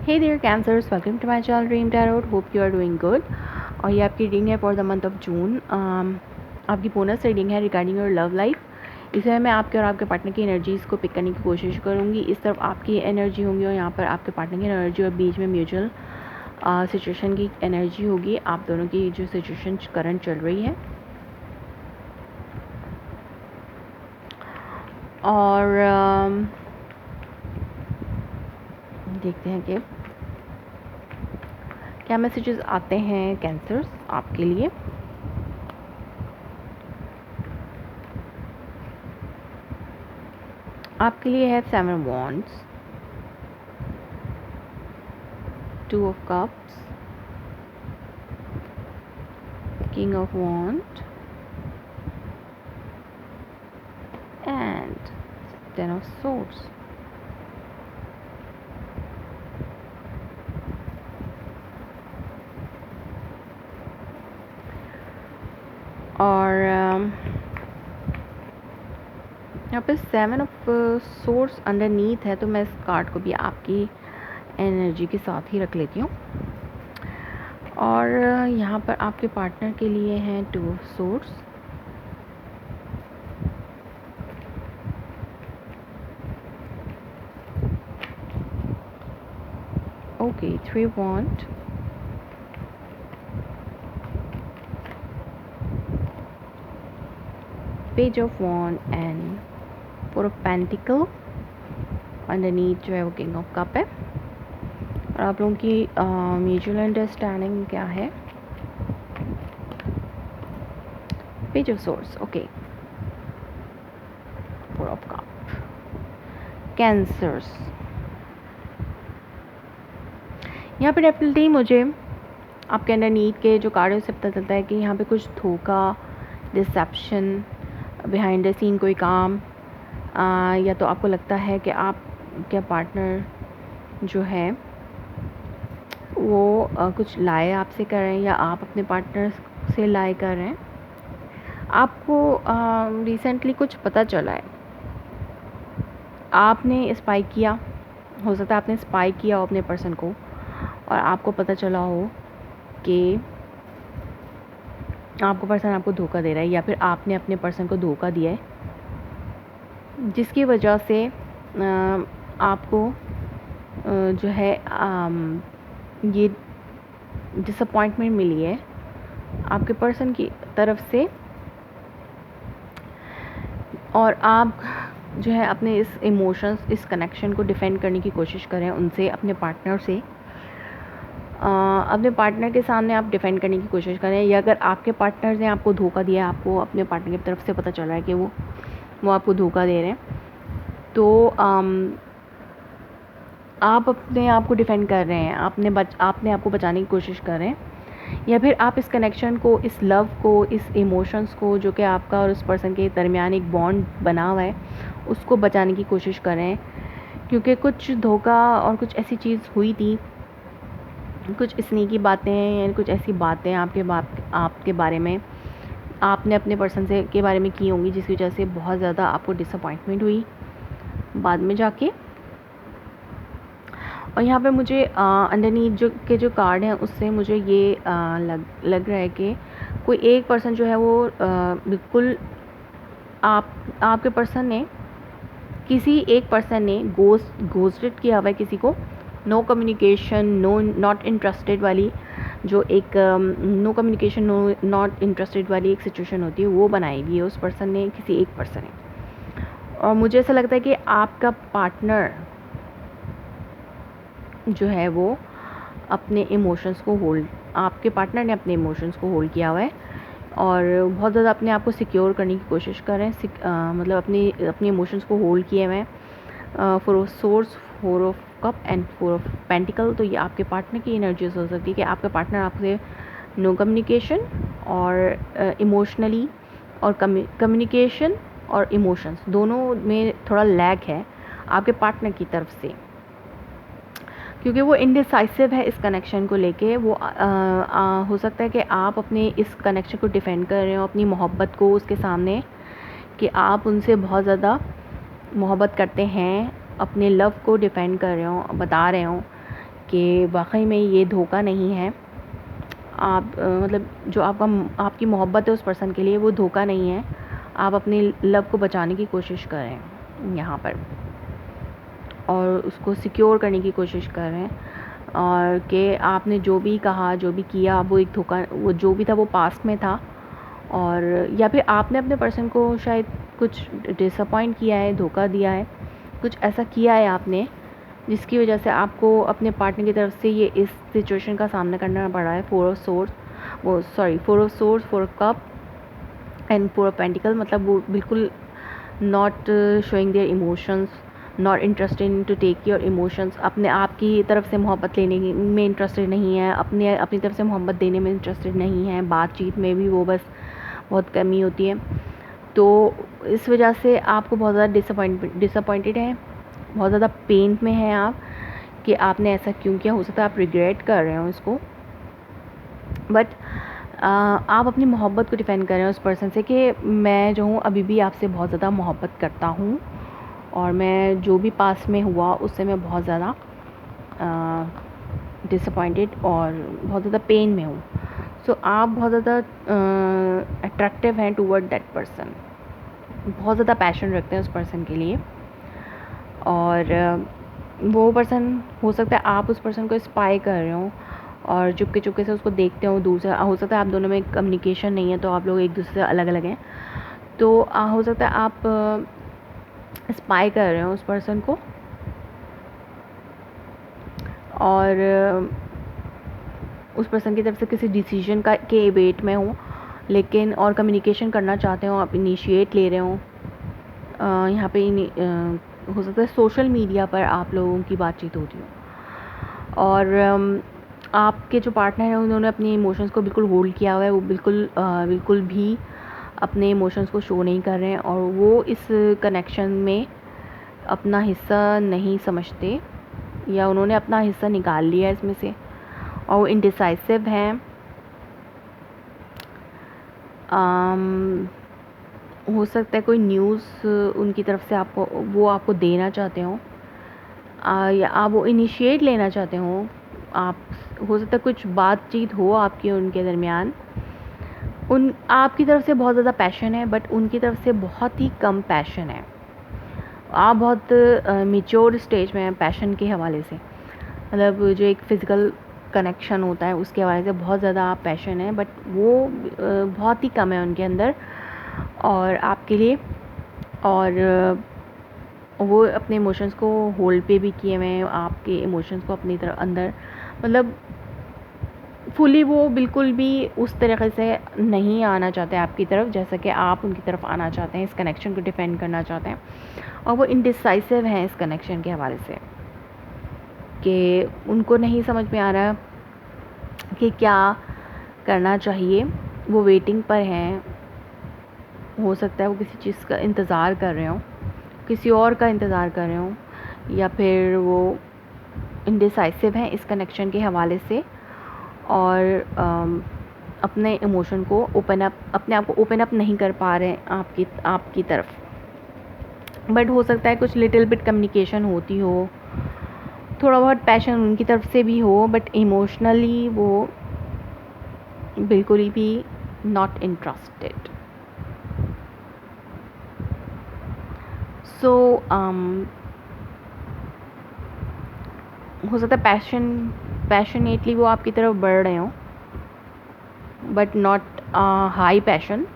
Hey there cancers, welcome to my channel dream tarot. Hope you are doing good. और ये आपकी reading है for the month of June. आपकी bonus reading है regarding your love life. इसमें मैं आपके और आपके पार्टनर की एनर्जीज़ को पिक करने की कोशिश करूँगी। इस तरफ आपकी एनर्जी होंगी और यहाँ पर आपके पार्टनर की एनर्जी, और बीच में म्यूचुअल सिचुएशन की एनर्जी होगी। आप दोनों की जो सिचुएशन करंट चल रही है, और देखते हैं कि क्या मैसेजेस आते हैं कैंसर्स आपके लिए। आपके लिए है 7 wands, 2 of cups, king of wand and 10 of swords। और यहाँ पे 7 of swords अंडरनीथ है, तो मैं इस कार्ड को भी आपकी एनर्जी के साथ ही रख लेती हूँ। और यहाँ पर आपके पार्टनर के लिए हैं 2 of swords, okay 3 wand, page of wand and 4 of pentacle। Underneath जो है वो किंग ऑफ कप है। और आप लोगों की म्यूचुअल अंडरस्टैंडिंग क्या है? Page of source, okay 4 of cup. Cancers, यहाँ पे डेफिनेटली मुझे आपके अंडरनीथ के जो कार्ड है उससे पता चलता है कि यहाँ पे कुछ धोखा, डिसेप्शन, बिहाइंड द सीन कोई काम, या तो आपको लगता है कि आपका पार्टनर जो है वो कुछ लाए आपसे कर रहे हैं, या आप अपने पार्टनर से लाए कर रहे हैं। आपको रिसेंटली कुछ पता चला है, आपने स्पाई किया, हो सकता है आपने स्पाई किया हो अपने पर्सन को, और आपको पता चला हो कि आपको पर्सन आपको धोखा दे रहा है, या फिर आपने अपने पर्सन को धोखा दिया है, जिसकी वजह से आपको जो है ये डिसअपॉइंटमेंट मिली है आपके पर्सन की तरफ से। और आप जो है अपने इस इमोशंस, इस कनेक्शन को डिफेंड करने की कोशिश करें उनसे, अपने पार्टनर से। अपने पार्टनर के सामने आप डिफेंड करने की कोशिश करें, या अगर आपके पार्टनर ने आपको धोखा दिया, आपको अपने पार्टनर की तरफ से पता चल रहा है कि वो आपको धोखा दे रहे हैं, तो आप अपने आप को डिफेंड कर रहे हैं, आपने आपको बचाने की कोशिश कर रहे हैं, या फिर आप इस कनेक्शन को, इस लव को, इस इमोशंस को जो कि आपका और उस पर्सन के दरमियान एक बॉन्ड बना हुआ है, उसको बचाने की कोशिश कर रहे हैं। क्योंकि कुछ धोखा और कुछ ऐसी चीज़ हुई थी, कुछ स्नीकी बातें या कुछ ऐसी बातें आपके बारे में आपने अपने पर्सन से के बारे में की होंगी, जिसकी वजह से बहुत ज़्यादा आपको डिसअपॉइंटमेंट हुई बाद में जाके। और यहाँ पे मुझे अंडरनीथ जो कार्ड हैं उससे मुझे ये लग रहा है कि कोई एक पर्सन जो है वो बिल्कुल आपके पर्सन ने, किसी एक पर्सन ने घोस्टेड किया हुआ है किसी को। नो कम्युनिकेशन, नॉट इंटरेस्टेड वाली जो एक नो कम्युनिकेशन, नॉट इंटरेस्टेड वाली एक सिचुएशन होती है, वो बनाई हुई है उस पर्सन ने, किसी एक पर्सन ने। और मुझे ऐसा लगता है कि आपका पार्टनर जो है वो अपने इमोशंस को आपके पार्टनर ने अपने इमोशंस को होल्ड किया हुआ है, और बहुत ज़्यादा अपने आप को सिक्योर करने की कोशिश कर रहे हैं, मतलब अपने इमोशंस को होल्ड किए हुए हैं। 4 of swords, 4 of cup and 4 of pentacle. तो ये आपके पार्टनर की एनर्जीज हो सकती है कि आपका पार्टनर आपसे नो कम्युनिकेशन और इमोशनली, और कम्युनिकेशन और इमोशंस दोनों में थोड़ा लैग है आपके पार्टनर की तरफ से, क्योंकि वो इनडिसाइसिव है इस कनेक्शन को लेके। वो हो सकता है कि आप अपने इस कनेक्शन को डिफेंड कर रहे हो, अपनी मोहब्बत को उसके सामने, कि आप उनसे बहुत ज़्यादा मोहब्बत करते हैं, अपने लव को डिफेंड कर रहे हो, बता रहे हो कि वाकई में ये धोखा नहीं है। आप मतलब जो आपकी मोहब्बत है उस पर्सन के लिए वो धोखा नहीं है। आप अपनी लव को बचाने की कोशिश कर रहे हैं यहाँ पर और उसको सिक्योर करने की कोशिश कर रहे हैं, और कि आपने जो भी कहा जो भी किया वो एक धोखा, वो जो भी था वो पास्ट में था, और या फिर आपने अपने पर्सन को शायद कुछ डिसअपॉइंट किया है, धोखा दिया है, कुछ ऐसा किया है आपने जिसकी वजह से आपको अपने पार्टनर की तरफ से ये इस सिचुएशन का सामना करना पड़ा है। 4 of swords, 4 of cup and 4 of pentacle, मतलब वो बिल्कुल not showing their emotions, not interested in to take your emotions, अपने आप की तरफ से मोहब्बत लेने में इंटरेस्टेड नहीं है, अपनी तरफ से मोहब्बत देने में इंटरेस्टेड नहीं है, बातचीत में भी वो बस बहुत कमी होती है। तो इस वजह से आपको बहुत ज़्यादा डिसअपॉइंटेड है, बहुत ज़्यादा पेन में हैं आप कि आपने ऐसा क्यों किया। हो सकता है आप रिग्रेट कर रहे हो इसको, बट आप अपनी मोहब्बत को डिफेंड कर रहे हो उस पर्सन से कि मैं जो हूँ अभी भी आपसे बहुत ज़्यादा मोहब्बत करता हूँ, और मैं जो भी पास में हुआ उससे मैं बहुत ज़्यादा डिसअपॉइंटेड और बहुत ज़्यादा पेन में हूँ। सो आप बहुत ज़्यादा अट्रैक्टिव हैं टूवर्ड दैट पर्सन, बहुत ज़्यादा पैशन रखते हैं उस पर्सन के लिए, और वो पर्सन, हो सकता है आप उस पर्सन को स्पाई कर रहे हो और चुपके से उसको देखते हो दूर से। हो सकता है आप दोनों में कम्युनिकेशन नहीं है, तो आप लोग एक दूसरे से अलग अलग हैं, तो हो सकता है आप स्पाई कर रहे हो उस पर्सन को, और उस पर्सन की तरफ से किसी डिसीजन के वेट में हो, लेकिन और कम्युनिकेशन करना चाहते हो, आप इनिशिएट ले रहे हो। यहाँ पे हो सकता है सोशल मीडिया पर आप लोगों की बातचीत होती हो, और आपके जो पार्टनर हैं उन्होंने अपने इमोशंस को बिल्कुल होल्ड किया हुआ है, वो बिल्कुल भी अपने इमोशंस को शो नहीं कर रहे हैं, और वो इस कनेक्शन में अपना हिस्सा नहीं समझते, या उन्होंने अपना हिस्सा निकाल लिया है इसमें से, और वो इंडिसाइसिव हैं। हो सकता है कोई न्यूज़ उनकी तरफ से आपको देना चाहते हो, या आप वो इनिशिएट लेना चाहते हो। आप, हो सकता है कुछ बातचीत हो आपकी उनके दरमियान, आपकी तरफ से बहुत ज़्यादा पैशन है, बट उनकी तरफ से बहुत ही कम पैशन है। आप बहुत मैच्योर स्टेज में हैं पैशन के हवाले से, मतलब जो एक फ़िज़िकल कनेक्शन होता है उसके हवाले से बहुत ज़्यादा आप पैशन है, बट वो बहुत ही कम है उनके अंदर और आपके लिए, और वो अपने इमोशंस को होल्ड पे भी किए हुए हैं, आपके इमोशंस को अपनी तरफ अंदर, मतलब फुली वो बिल्कुल भी उस तरीके से नहीं आना चाहते आपकी तरफ जैसा कि आप उनकी तरफ आना चाहते हैं, इस कनेक्शन को डिफेंड करना चाहते हैं, और वो इंडिसाइसिव हैं इस कनेक्शन के हवाले से कि उनको नहीं समझ में आ रहा कि क्या करना चाहिए। वो वेटिंग पर हैं, हो सकता है वो किसी चीज़ का इंतज़ार कर रहे हो, किसी और का इंतज़ार कर रहे हो, या फिर वो इंडिसाइसिव हैं इस कनेक्शन के हवाले से, और अपने इमोशन को अपने आप को ओपन अप नहीं कर पा रहे हैं आपकी तरफ। बट हो सकता है कुछ लिटिल बिट कम्युनिकेशन होती हो, थोड़ा बहुत पैशन उनकी तरफ से भी हो, बट इमोशनली वो बिल्कुल भी नॉट इंटरेस्टेड। सो हो सकता है पैशनेटली वो आपकी तरफ बढ़ रहे हों, बट नॉट हाई पैशन,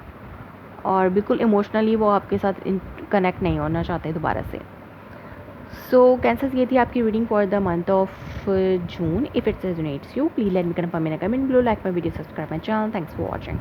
और बिल्कुल इमोशनली वो आपके साथ कनेक्ट नहीं होना चाहते दोबारा से। सो कैंसर, ये थी आपकी reading for the month of June. If it resonates you, please let me confirm in a comment below, like my video, subscribe my channel. Thanks for watching.